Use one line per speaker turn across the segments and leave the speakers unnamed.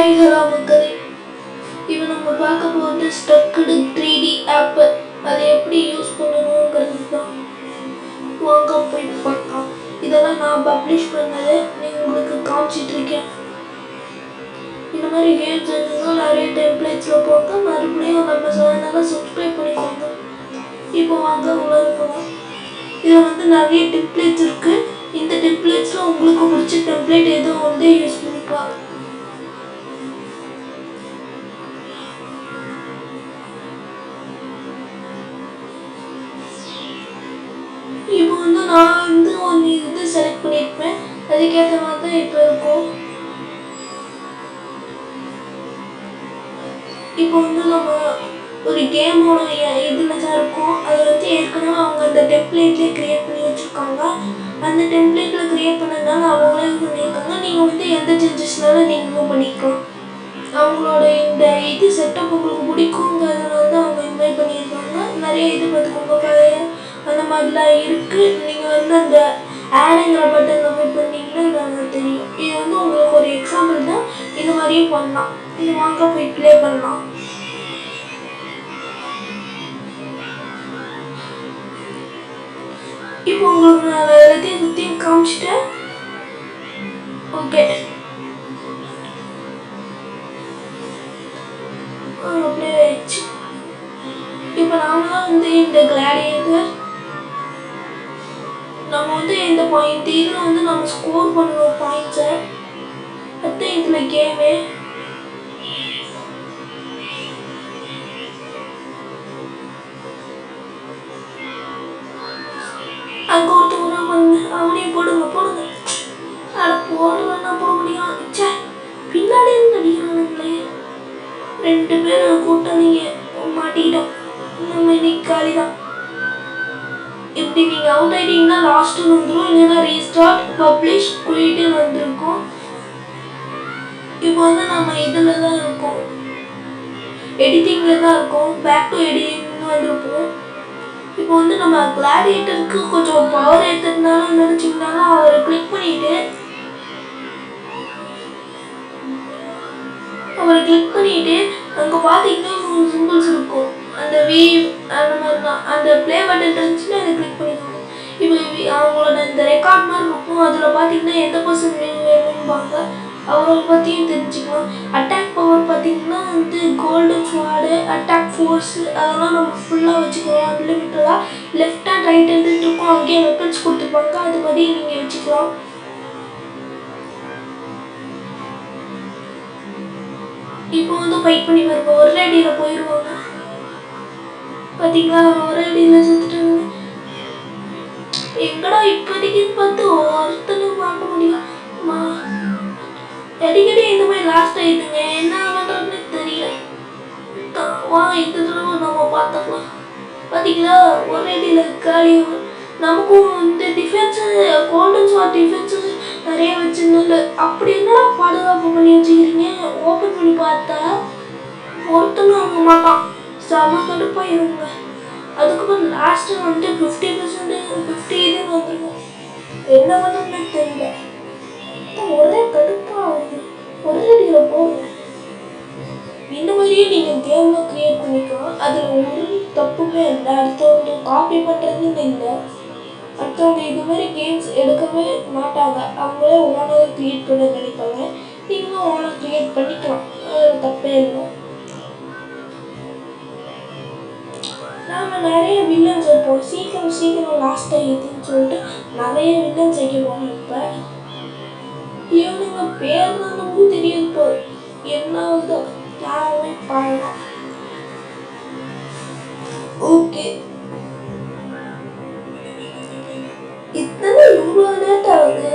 Hi hello மக்களே, இப்போ நம்ம பார்க்க போகிறது ஸ்ட்ரக்டு 3D ஆப்பு. அதை எப்படி யூஸ் பண்ணணுங்கிறது தான். வாங்க போய் பார்க்கலாம். இதெல்லாம் நான் பப்ளிஷ் பண்ணது உங்களுக்கு காமிச்சிட்ருக்கேன். இந்த மாதிரி கேம்ஸ் வேணும்னா நிறைய டெம்ப்ளேட்ஸில் போங்க. மறுபடியும் நம்ம சேனலை சப்ஸ்கிரைப் பண்ணிக்கோங்க. இப்போ வாங்க உள்ள இருக்கலாம். இதில் நிறைய டெம்ப்ளேட்ஸ் இருக்குது. இந்த டெம்ப்ளேட்ஸில் உங்களுக்கு பிடிச்ச டெம்ப்ளேட் எதுவும் யூஸ் பண்ணிக்கலாம். இப்போ நான் ஒன்று செலக்ட் பண்ணியிருப்பேன். அதுக்கேற்ற மாதிரி தான் இப்போ இருக்கும். இப்போ நம்ம ஒரு கேமோட இதில் தான் இருக்கும். அது ஏற்கனவே அவங்க அந்த டெம்ப்ளேட்லேயே க்ரியேட் பண்ணி வச்சுருக்காங்க. அந்த டெம்ப்ளேட்டில் க்ரியேட் பண்ணதுனால அவங்களே இது பண்ணியிருக்காங்க. நீங்கள் எந்த சேஞ்சஸ்னாலும் நீங்களும் பண்ணிக்கலாம். அவங்களோட இந்த செட்டப் உங்களுக்கு பிடிக்குங்கிறதுனால அவங்க இன்வைட் பண்ணியிருக்காங்க. நிறைய பார்த்துக்கோங்க, அந்த மாதிரிலாம் இருக்குது. நீங்கள் அந்த ஆடுங்கிற பட்டன் போய் பண்ணிங்கன்னா தெரியும். இது உங்களுக்கு ஒரு எக்ஸாம்பிள் தான். இது மாதிரியே பண்ணலாம். இது வாங்க போய் ப்ளே பண்ணலாம். இப்போ உங்களுக்கு நான் எல்லாத்தையும் சுற்றியும் காமிச்சிட்டேன். ஓகே, ப்ளே ஆயிடுச்சு. இப்போ நாம இந்த கிளாடியேட்டர் நம்ம இந்த பாயிண்ட் இதில் நம்ம ஸ்கோர் பண்ணுவோம் பாயிண்ட்ஸை. அடுத்து இதில் கேமு அங்கே ஒருத்தவங்க அவனையும் போடுங்க. அதை போடலன்னா போட முடியும். பின்னாடி இருந்து அடிக்கிறானுங்களே. 2 பேர் கூட்டாளிங்க மாட்டிக்கிட்டோம். நம்ம இன்னைக்கு காலி தான். இப்படி நீங்கள் அவுட் ஆகிட்டீங்கன்னா லாஸ்ட்டுன்னு வந்துடும். இல்லைன்னா ரீஸ்டார்ட், பப்ளிஷ், குயிட்டுன்னு வந்துருக்கும். இப்போ நம்ம இதில் தான் இருக்கோம், எடிட்டிங்கில் தான் இருக்கோம். பேக் டு எடிட்டிங்னு வந்துருப்போம். இப்போ நம்ம கிளாடியேட்டருக்கு கொஞ்சம் பவர் ஏற்றுறதுனால நினச்சிங்கனாலும் அவரை கிளிக் பண்ணிவிட்டு அங்கே பார்த்தீங்கன்னா 3 சிம்பிள்ஸ் இருக்கும். அந்த அந்த மாதிரி தான். அந்த ப்ளே பட்டன் இருந்துச்சுன்னா அதை கிளிக் பண்ணிக்கோங்க. இப்போ அவங்களோட இந்த ரெக்கார்ட் மாதிரி இருக்கும். அதில் பார்த்தீங்கன்னா எந்த பர்சன் வேணும்பாங்க. அவரை பற்றியும் தெரிஞ்சுக்கலாம். அட்டாக் பவர் பார்த்தீங்கன்னா கோல்டன் ஸ்வாடு, அட்டாக் ஃபோர்ஸு அதெல்லாம் நம்ம ஃபுல்லாக வச்சுக்கலாம். அன்லிமிட்டடாக லெஃப்ட் ஹேண்ட் ரைட் ஹேண்ட் இருக்கும். அங்கேயே வெப்பன்ஸ் கொடுத்துருப்பாங்க. அது பற்றி நீங்கள் வச்சுக்கலாம். இப்போ ஃபைட் பண்ணி பாருங்க. ஒரு அடியில் போயிடுவாங்க. பார்த்தீங்களா, ஒரு அடியில் செத்துட்டாங்க. எங்கடா இப்போதைக்கு பார்த்து ஒருத்தனும் பார்க்க முடியும். அடிக்கடி இந்த மாதிரி லாஸ்ட் ஆகிடுங்க. என்ன பண்ணுறதுன்னு தெரியல. வா இந்த தடவை நம்ம பார்த்துக்கலாம். பார்த்தீங்களா, ஒரு அடியில் காலி. நமக்கும் டிஃபென்ஸு கோல்டன் ஸ்வாட் டிஃபென்ஸு நிறைய வச்சுருந்தாங்க. அப்படி என்னடா பாதுகாப்பு பண்ணி வச்சுக்கிறீங்க? ஓப்பன் பண்ணி பார்த்தா ஒருத்தனும் வாங்க மாட்டான். செம கடுப்பாயிருங்க. அதுக்கப்புறம் லாஸ்ட்டு 50% 50 இதுன்னு வந்துருங்க. என்ன பண்ணுறதுன்னு தெரியல. ஒரே கடுப்பாக ஆகுது. ஒரே அடியில் போகுங்க. இந்த மாதிரியே நீங்கள் கேமில் க்ரியேட் பண்ணிக்கலாம். அதில் ஒரு தப்புமே இல்லை. அடுத்தவங்க காப்பி பண்ணுறதுன்னு இல்லை. அடுத்தவங்க இது மாதிரி கேம்ஸ் எடுக்கவே மாட்டாங்க. அவங்களே ஓனாக க்ரியேட் பண்ண நினைப்பாங்க. நீங்களும் ஓனாக க்ரியேட் பண்ணிக்கலாம். அதில் தப்பே இல்லை. நாம் நிறைய வில்லன்ஸ் வைப்போம். சீக்கிரம் லாஸ்ட் ஆகிடுதுன்னு சொல்லிட்டு நிறைய வில்லன்ஸ் வைக்க போகிறோம். இப்போ இவனுங்க பேர் தான் நமக்கு தெரியாது. இப்போ என்ன ஆகுதோ யாருமே பாடலாம். ஓகே, இத்தனை இவ்வளோ லேட் ஆகுது.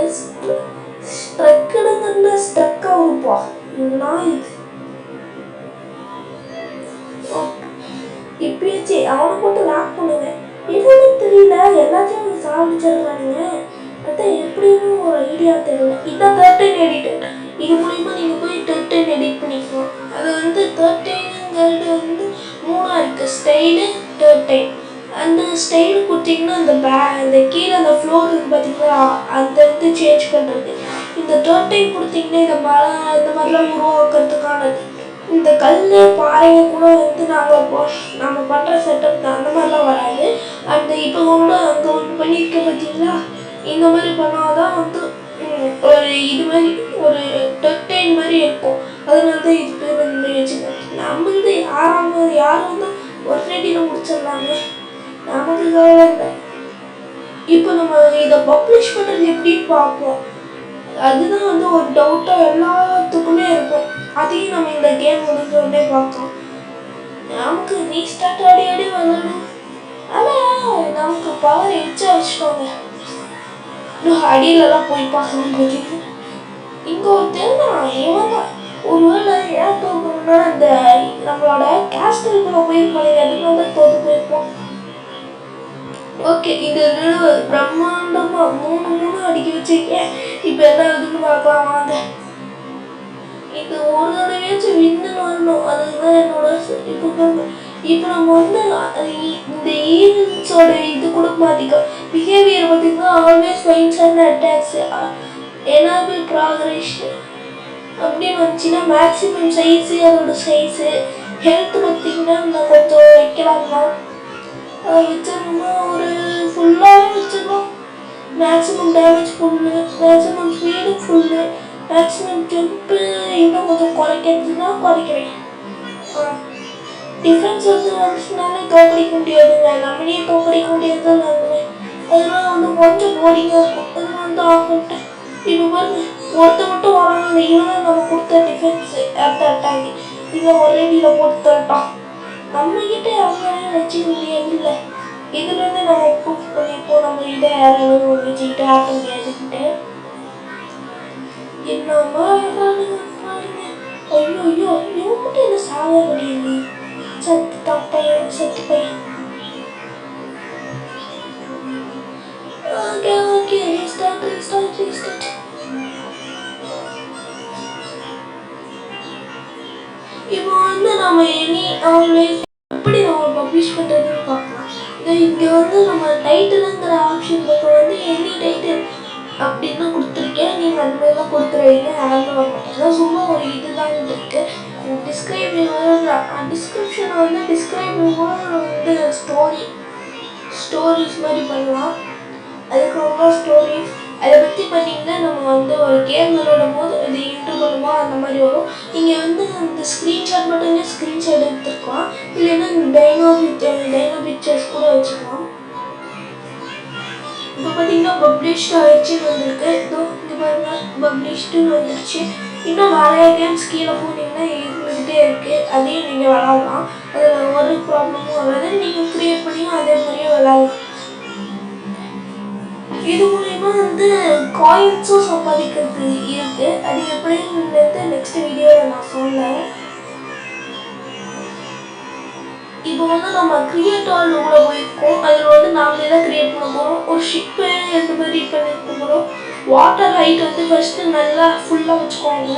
ஸ்ட்ரக் ஆகுப்பா. நான் இப்பயாச்சு அவனை போட்டு லாக் பண்ணுங்க. என்னன்னு தெரியல, எல்லாத்தையும் சாப்பிடுச்சிடுறானுங்க. அதான் எப்படின்னு ஒரு ஐடியா தெரியல. இதான் 13 எடிட்டர். இது மூலிமா நீங்கள் போய் 13 எடிட் பண்ணிக்கலாம். அது 13ங்கிறது 3 இருக்குது. ஸ்டைலு 13. அந்த ஸ்டைல் கொடுத்தீங்கன்னா அந்த கீழே அந்த ஃப்ளோர் இருக்குது பார்த்தீங்களா, அந்த சேஞ்ச் பண்ணுறது. இந்த டர்டைன் கொடுத்தீங்கன்னா இந்த மலை இந்த மாதிரிலாம் உருவாக்குறதுக்கானது. இந்த கல் பாறையை கூட வந்து நம்ம பண்ணுற செட்டப் தான், அந்த மாதிரிலாம் வராது. அந்த இப்போ கூட அங்கே ஒன்று பண்ணியிருக்க பார்த்தீங்களா, இந்த மாதிரி பண்ணால் தான் வந்து ஒரு இது மாதிரி ஒரு டர்டைன் மாதிரி இருக்கும். அதனால தான் இது பேர் வந்து வச்சுக்கோங்க. நம்மளது யார் வந்து ஒரு ரெடியில் முடிச்சிடலாங்க, நமக்கு கவலை இல்லை. இப்போ நம்ம இதை பப்ளிஷ் பண்ணுறது எப்படின்னு பார்ப்போம். அதுதான் வந்து ஒரு டவுட்டாக எல்லாத்துக்குமே இருக்கும். அதையும் நம்ம இந்த கேம் முடிஞ்ச உடனே பார்க்கலாம். நமக்கு ரீஸ்டார்ட் ஆடி வந்துடும். ஆனால் நமக்கு பவர் எச்சா வச்சுக்கோங்க. இன்னும் அடியிலலாம் போய் பார்க்கணும் பார்த்தீங்கன்னா இங்கே ஒரு தெரியும் இவன் தான். ஒருவேளை ஏன் தோக்கணும்னா அந்த நம்மளோட கேஸ்டல்குள்ளே போயிருப்பாங்க, அதனால தான் தோற்று போயிருப்போம். ஓகே, இந்த தடவை பிரம்மாண்டமாக மூணு அடிக்க வச்சிருக்கேன். இப்போ என்ன இதுன்னு பார்க்கலாம் வாங்க. இது ஒரு தடவையாச்சும் வின்னு வரணும், அதுதான் என்னோட இப்போ நம்ம வந்து இந்த ஈவெண்ட்ஸோட இது கூட மாற்றிக்கோ. பிஹேவியர் பார்த்தீங்கன்னா always fines and attacks, enable progress அப்படின்னு வந்துச்சுன்னா மேக்ஸிமம் சைஸு, அதோட சைஸு, ஹெல்த் பார்த்தீங்கன்னா நான் கொஞ்சம் வைக்கலாம் தான். அதை வச்சிடணும்னா ஒரு ஃபுல்லாகவே வச்சிடணும். Maximum damage full, maximum speed full, maximum jump இன்னும் கொஞ்சம் குறைக்கிறதுனா குறைக்கிறேன். டிஃப்ரென்ஸ் வந்து வந்துச்சுனாலே தோக்கடிக்க முடியாதுங்க, நம்மளே தோக்கடிக்க முடியாது நம்புவேன். அதெல்லாம் வந்து கொஞ்சம் போரிங்காக இருக்கும். அதெல்லாம் வந்து ஆஃப் பண்ணிட்டேன். இப்போ பாருங்க, ஒருத்த மட்டும் வராங்க, இவன் நம்ம கொடுத்த டிஃபென்ஸு அந்த அட்டாக்கு இதை ஒரே வீடியில் போட்டு தரட்டான். நம்மக்கிட்ட யாரும் வச்சுக்க முடியாது இல்லை. இதுலேருந்து நம்ம ப்ரூஃப் பண்ணிப்போம் நம்மகிட்ட யாரும் வச்சுக்கிட்டு ஆட்ட முடியாதுக்கிட்டு. என்னம்மா பாருங்க, ஐயோ இவன் மட்டும் என்ன சாக முடியாது. செத்து பையன். Okay restart. இப்போ வந்து நம்ம ஆல்வேஸ் எப்படி நம்ம பப்ளிஷ் பண்ணுறதுன்னு பார்க்கலாம். இங்கே வந்து நம்ம டைட்டிலுங்கிற ஆப்ஷன் பக்கம் வந்து எனி டைட்டில் அப்படின்னு கொடுத்துருக்கேன். நீங்கள் அந்த மாதிரிலாம் கொடுத்துருவீங்க, யாரும் வர மாட்டாங்க. சும்மா ஒரு இதுதான் இருக்குது. டிஸ்கிரிப்ஷனை வந்து வந்து ஸ்டோரிஸ் மாதிரி பண்ணலாம். அதுக்கப்புறம் ஸ்டோரிஸ் அதை பற்றி பண்ணிங்கன்னா நம்ம வந்து ஒரு கேம் விளையாடும் போது இது இன்ட்ரு பண்ணுமா அந்த மாதிரி வரும். நீங்கள் வந்து அந்த ஸ்க்ரீன்ஷாட் மட்டுமே ஸ்க்ரீன்ஷாட் எடுத்துருக்கலாம், இல்லைன்னா டைனோ பிக்சர்ஸ் கூட வச்சுக்கலாம். இப்போ பார்த்தீங்கன்னா பப்ளிஷ்டு ஆயிடுச்சுன்னு வந்திருக்கு. இதோ இங்கே பாருங்க, பப்ளிஷ்டுன்னு வந்துருச்சு. இன்னும் நிறைய கேம்ஸ் கீழே போனீங்கன்னா இருந்துகிட்டே இருக்குது, அதையும் நீங்கள் விளாட்லாம். அதில் ஒரு ப்ராப்ளமும் வராது. நீங்கள் க்ரியேட் பண்ணியும் அதே மாதிரியே விளாட்லாம். இது மூலயமா வந்து காயின்ஸும் சம்பாதிக்கிறது இருக்குது. அது எப்படின்னு நெக்ஸ்ட் வீடியோவில் நான் சொல்லேன். இப்போ வந்து நம்ம கிரியேட் ஆல் உள்ள போயிருக்கோம். அதில் வந்து நாங்களே தான் க்ரியேட் பண்ண போகிறோம். ஒரு ஷிப்பு எந்த மாதிரி பண்ணியிருக்க போகிறோம். வாட்டர் ஹைட் வந்து ஃபஸ்ட்டு நல்லா ஃபுல்லாக வச்சுக்கோங்க.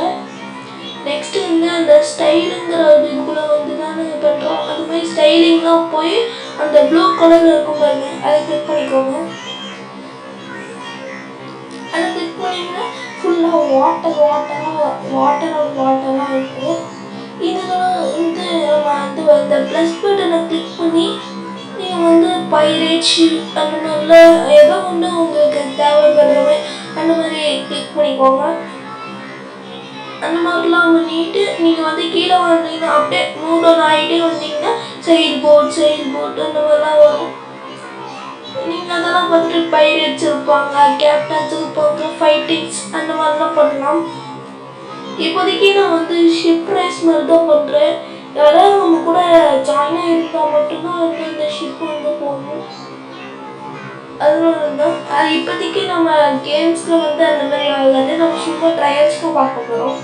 நெக்ஸ்ட்டு வந்து அந்த ஸ்டைலுங்கிற இதுக்குள்ளே வந்து தான் பண்ணுறோம். அது மாதிரி ஸ்டைலிங்லாம் போய் அந்த ப்ளூ கலரில் இருக்கும் பாருங்க, அதை கிளிக் பண்ணிக்கோங்க. அதை கிளிக் பண்ணிங்கன்னா ஃபுல்லாக வாட்டராக இருக்கும். இதெல்லாம் வந்து நம்ம அந்த ப்ளஸ் பட்டனை கிளிக் பண்ணி நீங்கள் வந்து பைரேட்ஸ் அந்த மாதிரிலாம் ஏதோ ஒன்று உங்களுக்கு தேவைப்படுறவே அந்த மாதிரி கிளிக் பண்ணிக்கோங்க. அந்த மாதிரிலாம் பண்ணிட்டு நீங்கள் வந்து கீழே வந்தீங்கன்னா அப்படியே மூவ் ஆகிட்டே வந்தீங்கன்னா சைடு போட் அந்த மாதிரிலாம் வரும். நீங்கள் அதெல்லாம் பார்த்துட்டு பைரேட்ஸ் இருப்பாங்க, கேப்டன்ஸ் இருப்பாங்க, ஃபைட்டிங்ஸ் அந்த மாதிரிலாம் பண்ணலாம். இப்போதைக்கு நான் வந்து ஷிப் ரேஸ் மாதிரி தான் பண்ணுறேன். யாராவது நம்ம கூட ஜாயினாக இருந்தால் மட்டும்தான் வந்து இந்த ஷிப் வந்து போகணும். அதனால தான் அது இப்போதைக்கு நம்ம கேம்ஸில் வந்து அந்த மாதிரி ஆகாது. நம்ம சும்மா ட்ரையல்ஸ்க்கு பார்க்க போகிறோம்.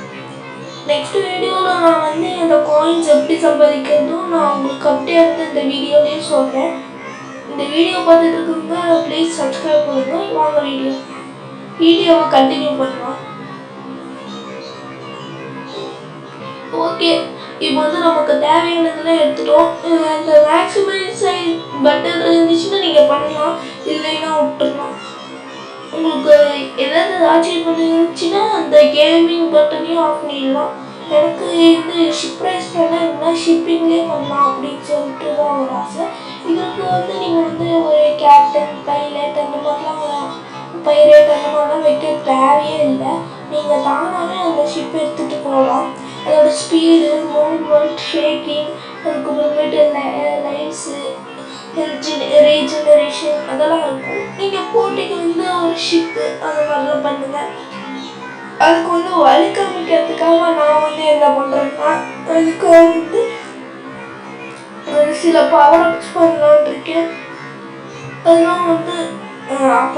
நெக்ஸ்ட் வீடியோவில் நான் வந்து இந்த காயின்ஸ் எப்படி சம்பாதிக்கிறதும் நான் உங்களுக்கு அப்படியே வந்து இந்த வீடியோலேயே சொல்கிறேன். இந்த வீடியோ பார்த்துட்டு இருக்கவங்க ப்ளீஸ் சப்ஸ்கிரைப் பண்ணுங்கள். வாங்க வீடியோவை கண்டினியூ பண்ணலாம். ஓகே, இப்போ வந்து நமக்கு தேவையானதெல்லாம் எடுத்துட்டோம். அந்த மேக்ஸிமைஸ் பட்டன் இருந்துச்சுன்னா நீங்கள் பண்ணலாம், இல்லைன்னா விட்டுடலாம். உங்களுக்கு ஏதாவது ஆச்சரியம் இருந்துச்சுன்னா அந்த கேமிங் பட்டனையும் ஆஃப் பண்ணிடலாம். எனக்கு இது ஷிப் ரைஸ் பண்ணா ஷிப்பிங்லேயே பண்ணலாம் அப்படின்னு சொல்லிட்டு தான் ஒரு ஆசை. இதுக்கு நீங்கள் ஒரு கேப்டன் பைலட் அந்த மாதிரிலாம் பைரேட் அந்த மாதிரிலாம் வைக்க தேவையே இல்லை. நீங்கள் தானாகவே அந்த ஷிப் எடுத்துகிட்டு போகலாம். அதோட ஸ்பீடு, மூவ்மெண்ட், ஷேக்கிங், அதுக்கப்புறமேட்டு லைன்ஸு, ரீஜெனரேஷன் அதெல்லாம் இருக்கும். நீங்கள் போட்டிக்கு ஒரு ஷிப்பு அந்த மாதிரிலாம் பண்ணுங்கள். அதுக்கு வழி காமிக்கிறதுக்காக நான் என்ன பண்ணுறேன்னா, அதுக்கு சில பவர் அப்ஸ் பண்ணலான் இருக்கேன். அதெல்லாம்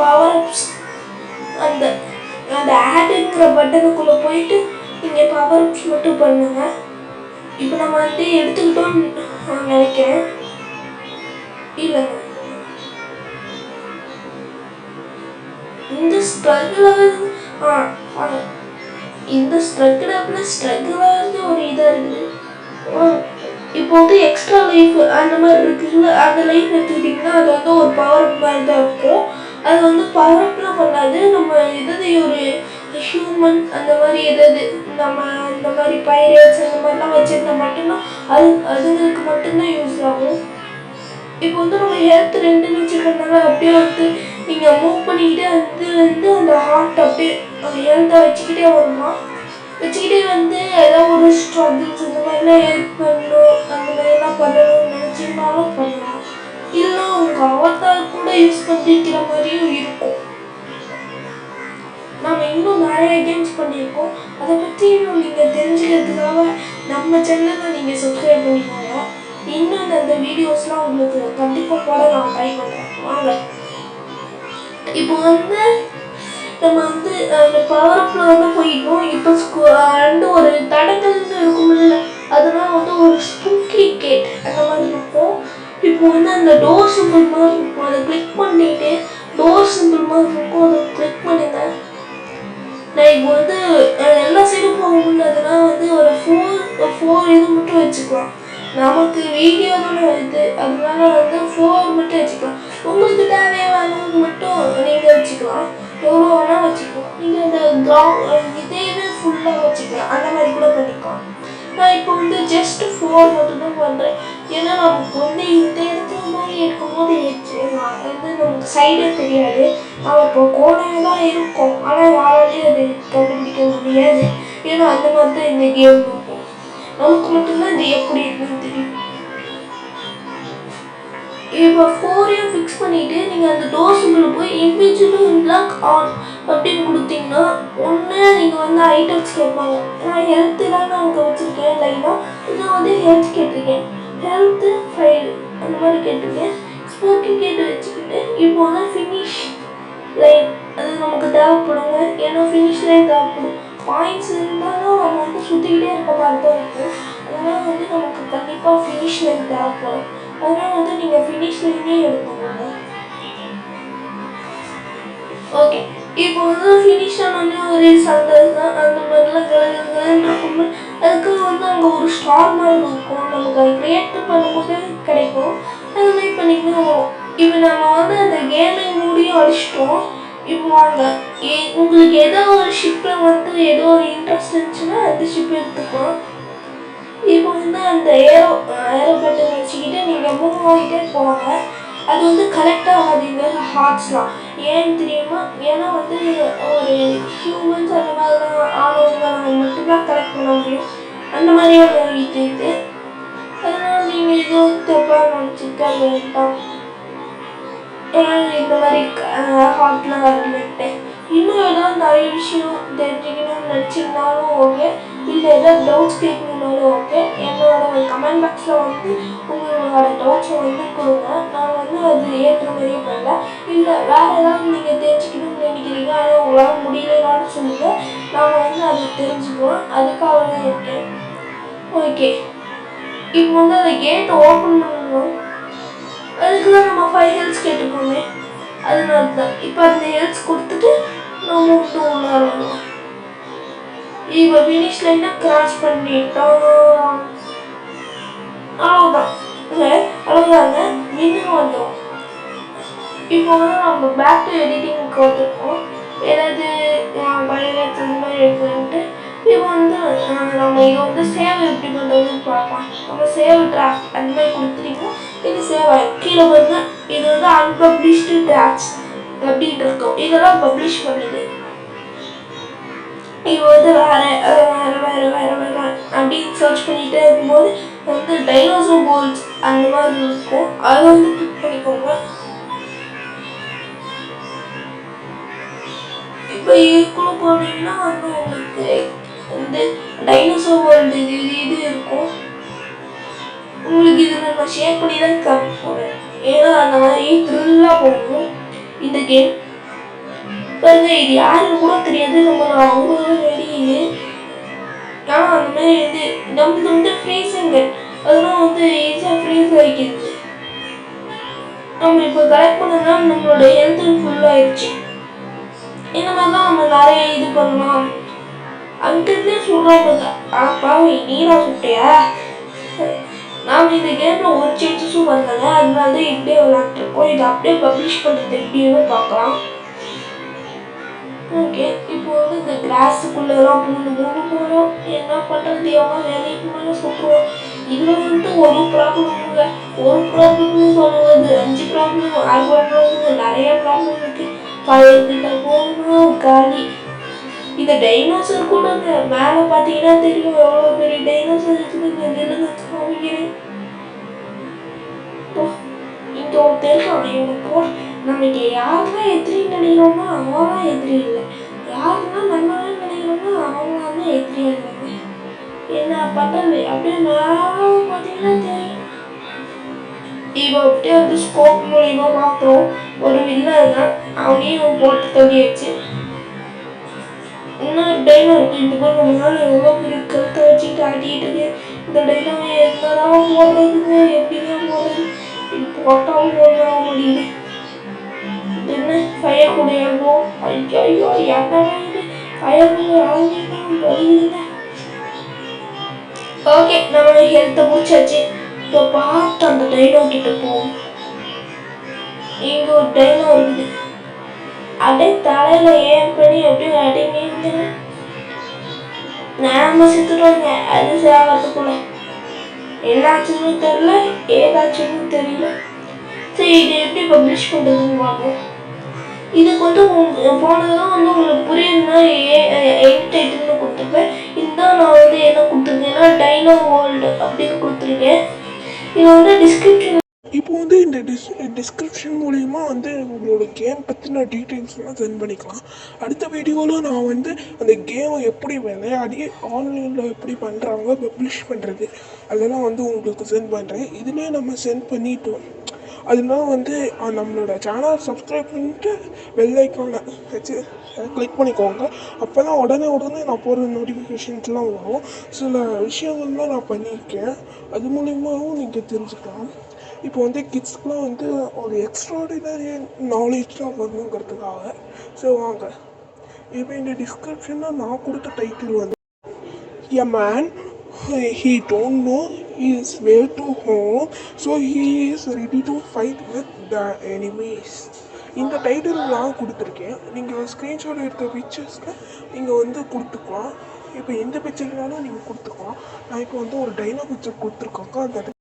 பவர் அப்ஸ் அந்த அந்த ஆடுங்கிற பட்டனுக்குள்ளே போயிட்டு நீங்கள் பவர் அப்ஸ் மட்டும் பண்ணுங்க. இப்போ நம்ம எடுத்துக்கிட்டோம்னு நினைக்கிறேன். இல்லைங்க, இந்த ஸ்ட்ரகிளாக ஒரு இதாக இருக்குது. இப்போ எக்ஸ்ட்ரா லைஃப் அந்த மாதிரி இருக்குல்ல, அந்த லைஃப் எடுத்துக்கிட்டிங்கன்னா அது ஒரு பவர் அப் மாதிரி தான் இருக்கும். அது பவர் அப்லாம் பண்ணாது. நம்ம ஒரு ஹியூமன் அந்த மாதிரி நம்ம இந்த மாதிரி பைரேட்ஸ் அந்த மாதிரிலாம் வச்சுருந்தா மட்டும்தான் அதுங்களுக்கு மட்டும்தான் யூஸ் ஆகும். இப்போ நம்ம ஹெல்த் 2 வச்சுருக்கனால அப்படியே நீங்கள் மூவ் பண்ணிக்கிட்டே அந்த ஹார்ட் அப்படியே ஹெல்த்தை வச்சுக்கிட்டே வரணும். வச்சுக்கிட்டே ஏதாவது ஒரு ஸ்ட்ரகிள்ஸ் இந்த மாதிரிலாம் ஹெல்ப் பண்ணணும், அந்த மாதிரிலாம் பண்ணணும்னு நினச்சிங்கனாலும் பண்ணலாம். இல்லைன்னா உங்கள் அவதார் கூட யூஸ் பண்ணிக்கிற மாதிரியும் இருக்கும். நம்ம இன்னும் நிறைய கேம்ஸ் பண்ணியிருக்கோம். அதை பற்றி இன்னும் நீங்கள் தெரிஞ்சுக்கிறதுக்காக நம்ம சேனலை நீங்கள் சப்ஸ்கிரைப் பண்ணிக்கோங்க. இன்னும் அந்த வீடியோஸ்லாம் உங்களுக்கு கண்டிப்பாக போட நான் ட்ரை பண்ணுறேன். வாங்க, இப்போ நம்ம அந்த பவர் அப்பில் போயிட்டோம். இப்போ ஒரு தடங்கள்னு இருக்கும்ல, அதெல்லாம் ஒரு ஸ்பூக்கி கேட் அந்த மாதிரி இருக்கும். இப்போ அந்த டோர் சிம்பிள் மாதிரி இருக்கும். அதை கிளிக் பண்ணிட்டு டோர் சிம்பிள் மாதிரி இருக்கும், அதை கிளிக் பண்ணுங்க. நான் இப்போ எல்லா சைடும் போக முடியாதுன்னா ஒரு 4 இது மட்டும் வச்சுக்கலாம். நமக்கு வீடியோ தானே வருது, அதனால 4 மட்டும் வச்சுக்கலாம். உங்களுக்கு தேவையானது மட்டும் நீங்கள் வச்சுக்கலாம், எவ்வளோ வேணால் வச்சுக்கலாம். நீங்கள் அந்த இதையவே ஃபுல்லாக வச்சுக்கலாம், அந்த மாதிரி கூட பண்ணிக்கலாம். நான் இப்போ ஜஸ்ட் 4 மட்டும்தான் பண்ணுறேன். ஏன்னா நமக்கு இந்த இடத்துல மாதிரி இருக்கும்போது நமக்கு சைடே தெரியாது. நம்ம இப்போ கோணையாக தான் இருக்கும், ஆனால் யாராலையும் அது கண்டுபிடிக்க முடியாது. ஏன்னா அந்த மாதிரி தான் இந்த கேம் இருக்கும். நமக்கு மட்டும்தான் இது எப்படி இருக்குன்னு தெரியும். இப்போ 4ஐயும் ஃபிக்ஸ் பண்ணிவிட்டு நீங்கள் அந்த டோர் சிம்பிள் போய் இன்விஜுவல் பிளாக் ஆன் அப்படின்னு கொடுத்தீங்கன்னா ஒன்று நீங்கள் ஐட்டம்ஸ் கேட்பாங்க. நான் ஹெல்த்து தான் நான் அங்கே வச்சுருக்கேன் லைனாக. நான் ஹெல்த் கேட்டிருக்கேன், ஹெல்த்து ஃபைல் அந்த மாதிரி கேட்டிருக்கேன். ஸ்போக்கிங் கேட்டு வச்சுக்கிட்டு இப்போ ஃபினிஷ் லைன் அது நமக்கு தேவைப்படுங்க. ஏன்னா ஃபினிஷ் லைன் தேவைப்படும். பாயிண்ட்ஸ் இருந்தாலும் நம்ம சுற்றிக்கிட்டே இருக்க மாதிரி தான் இருக்கும். அதனால் நமக்கு கண்டிப்பாக ஃபினிஷ் லைன் தேவைப்படும். அதனால் நீங்கள் ஃபினிஷ் லைனே எடுத்துக்கோங்க. ஓகே, இப்போ ஃபினிஷ் ஆனோடனே ஒரு சந்தோஷம் அந்த மாதிரிலாம் கலகலன்னு இருக்கும்போது அதுக்கு அங்கே ஒரு ஸ்டார் மாதிரி இருக்கும். நமக்கு அது க்ரியேட் பண்ணும்போது கிடைக்கும். அந்த மாதிரி பண்ணிக்கணும். இப்போ நம்ம அந்த கேமிங் மூடியும் அடிச்சிட்டோம். இப்போ வாங்க, உங்களுக்கு ஏதோ ஒரு ஷிப்பில் ஏதோ ஒரு இன்ட்ரெஸ்ட் இருந்துச்சுன்னா அந்த ஷிப் எடுத்துக்கலாம். இப்போ அந்த ஏரோ பட்டன் வச்சுக்கிட்டு நீங்கள் மூவ் ஆகிட்டே போவாங்க. அது கரெக்டாக ஆகாது இந்த ஹார்ட்ஸ்லாம். ஏன்னு தெரியுமா? ஏன்னா ஒரு ஹியூமன்ஸ் அந்த மாதிரிலாம் ஆனவங்க மட்டும்தான் கலெக்ட் பண்ண முடியும். அந்த மாதிரியான இது அதனால் நீங்கள் இது தப்பாக நினச்சிக்க வேண்டாம். இந்த மாதிரி ஹார்ட்லாம் வரலன்ட்டு இன்னும் ஏதாவது நிறைய விஷயம் தெரிஞ்சுக்கணும்னு நினச்சிங்கனாலும் ஓகே, இல்லை ஏதாவது டவுட்ஸ் கேட்கணுன்னாலும் ஓகே. என்னோட கமெண்ட் பாக்ஸில் உங்களோட டவுட்ஸை கொடுங்க. நான் அது ஏற்ற மாதிரியே பண்ணல. இல்லை வேறு ஏதாவது நீங்கள் தெரிஞ்சுக்கணும்னு நினைக்கிறீங்க, ஆனால் உங்களால் முடியலனாலும் சொல்லுங்கள். நான் அதை தெரிஞ்சுக்குவேன், அதுக்காக தான் இருக்கேன். ஓகே, இப்போ அந்த கேட்டை ஓப்பன் பண்ணணும். அதுக்கு தான் நம்ம 5 ஹெல்த்ஸ் கேட்டுக்கோமே, அதனால தான். இப்போ அந்த ஹெல்த்ஸ் கொடுத்துட்டு நம்ம உள்ளார வருவோம். இப்போ ஃபினிஷ் லைனை கிராஸ் பண்ணிட்டோம். அவ்வளோதான், இல்லை அவ்வளோதாங்க. இன்னும் வந்துடும். இப்போ வந்து நம்ம பேக் டு எடிட்டிங்க்கு வந்துருக்கோம். ஏதாவது பயோடேட்டா இந்த மாதிரி எடுக்கணுன்ட்டு இப்போ வந்து நம்ம இதை வந்து சேவ் எப்படி பண்ணுறதுன்னு பார்க்கலாம். நம்ம சேவ் டிராஃப்ட் அந்த மாதிரி கொடுத்துட்டீங்கன்னா இது சேவ் ஆகிடும். கீழே வந்து இது வந்து அன்பப்ளிஷ்டு டிராஃப்ட்ஸ் அப்படின்ட்டு இருக்கும். இதெல்லாம் பப்ளிஷ் பண்ணுது. இப்போ வந்து வேறு அப்படின்னு சர்ச் பண்ணிகிட்டே இருக்கும்போது வந்து டைனோசர் வேர்ல்ட்ஸ் அந்த மாதிரி இருக்கும். அதை வந்து கிளிக் பண்ணிக்கோங்க. இப்போ இதுக்குள்ள போனீங்கன்னா வந்து உங்களுக்கு வந்து டைனோசர் வேர்ல்டு இது இருக்கும். உங்களுக்கு இதில் நான் ஷேர் பண்ணி தான் காமிக்க போகிறேன். ஏன்னா அந்த மாதிரி த்ரில்லாக போகும் இந்த கேம். பாருங்க, இது யாருன்னு கூட தெரியாது. நம்ம அவங்களும் வெளியே ஆனால் அந்த மாதிரி வந்து நம்மளுக்கு வந்து ஃப்ரீஸுங்கள் அதெல்லாம் வந்து ஈஸியாக ஃப்ரீஸ் ஆகிக்கிறது. நம்ம இப்போ கலெக்ட் பண்ணோம்னா நம்மளோட ஹெல்த்து ஃபுல்லாகிடுச்சு. இந்த மாதிரிலாம் நம்ம நிறைய இது பண்ணலாம். அங்கிருந்தே சொல்கிறாங்க, பாவி நீரா சுட்டியா, நாம் இந்த கேமில் ஒரு சேஞ்சஸும் பண்ணல, அதனால தான் இப்படியே விளாண்டுருக்கோம். இதை அப்படியே பப்ளிஷ் பண்ணுறது எப்படின்னு பார்க்கலாம். ஓகே, இப்போ வந்து இந்த கிளாஸுக்குள்ளெல்லாம் மூணு போகிறோம். என்ன பண்ணுறது, எவ்வளோ வேலைக்கு மேலே சுற்றுவோம். இதில் வந்து ஒரு ப்ராப்ளம் இல்லை. ஒரு ப்ராப்ளம்னு சொல்லுவது 5 ப்ராப்ளம் 6 ப்ராப்ளம் நிறைய ப்ராப்ளம் இருக்குது. பழைய போகணும் காலி. இந்த டைனோசர் கூட மேலே பார்த்தீங்கன்னா தெரியும் எவ்வளோ பெரிய டைனோசர் இருக்குதுங்க. நின்று காமிக்கிறேன். இங்கே ஒரு தெரியும் எனக்கு நமக்கு யாரெல்லாம் எதிரின்னு நினைக்கிறோமோ அவங்களாம் எதிரி இல்லை. யாரெல்லாம் நல்லாவே நினைக்கிறோமோ அவங்களாம் தான் எதிரியாக இருக்காங்க. என்ன பண்ணுறது அப்படியே மேலே பார்த்தீங்கன்னா தெரியும். இப்போ அப்படியே வந்து ஸ்கோப் மூலியமாக பார்த்தோம். ஒரு வில்லன் தான், அவனையும் போட்டு தள்ளியாச்சு. இன்னொரு டைனோ இருக்குது. இந்த போல் நம்மளால எவ்வளோ பெரிய கருத்தை வச்சுக்கிட்டு ஆட்டிகிட்டு இருக்கு. இந்த டைனோவை என்னதான் போடுறதுங்க, எப்படிதான் போடுறது, இது போட்டாலும் போட முடியல. என்ன ஃபயர் கூட எழுதும். ஐயோ என்னடா இது, ஃபயர் கூட இறங்கிட்டான் தெரியுதுங்க. ஓகே, நம்ம ஹெல்த்தை முடிச்சாச்சு. இப்போ பார்த்து அந்த டைனோ கிட்ட போவோம். இங்கே ஒரு டைனோ இருக்குது. அப்படியே தலையில ஏன் பண்ணி அப்படியே அடிங்க நாம செத்துட்டோங்க. அது சாகிறதுக்குள்ள என்னாச்சுன்னு தெரியல, ஏதாச்சுன்னு தெரியல. சரி, இதை எப்படி பப்ளிஷ் பண்ணுறதுன்னு பார்ப்போம். இதுக்கு வந்து போனதெல்லாம் வந்து உங்களுக்கு புரியுதுன்னா எண்ட் டைட்டில்னு கொடுத்துருப்பேன். இதுதான் நான் வந்து என்ன கொடுத்துருக்கேன்னா டைனோ வேர்ல்டு அப்படின்னு கொடுத்துருக்கேன். இது வந்து டிஸ்கிரிப்ஷன்.
இப்போ வந்து இந்த டிஸ்கிரிப்ஷன் மூலிமா வந்து உங்களோட கேம் பற்றின டீட்டெயில்ஸ்லாம் சென்ட் பண்ணிக்கலாம். அடுத்த வீடியோவில் நான் வந்து அந்த கேமை எப்படி விளையாடி ஆன்லைனில் எப்படி பண்ணுறாங்க பப்ளிஷ் பண்ணுறது அதெல்லாம் வந்து உங்களுக்கு சென்ட் பண்ணுறேன். இதுலேயே நம்ம சென்ட் பண்ணிட்டோம். அதெல்லாம் வந்து நம்மளோட சேனல் சப்ஸ்கிரைப் பண்ணிட்டு பெல் ஐக்கானை வச்சு கிளிக் பண்ணிக்கோங்க. அப்போ தான் உடனே நான் போகிற நோட்டிஃபிகேஷன்ஸ்லாம் வரும். சில விஷயங்கள்லாம் நான் பண்ணியிருக்கேன், அது மூலிமாவும் நீங்கள் தெரிஞ்சுக்கலாம். இப்போ வந்து கிட்ஸ்க்குலாம் வந்து ஒரு எக்ஸ்ட்ராடினரி நாலேஜ்லாம் வரணுங்கிறதுக்காக. ஸோ வாங்க, இப்போ இந்த டிஸ்கிரிப்ஷனில் நான் கொடுத்த டைட்டில் வந்து a man he don't know his way to home, so he is ready to fight with the enemies. இந்த டைட்டில் நான் கொடுத்துருக்கேன். நீங்கள் ஸ்க்ரீன்ஷாட் எடுத்த பிக்சர்ஸில் நீங்கள் வந்து கொடுத்துக்கலாம். இப்போ எந்த பிக்சர்னாலும் நீங்கள் கொடுத்துக்கலாம். நான் இப்போ வந்து ஒரு டைனோ பிக்சர் கொடுத்துருக்காங்க. அந்த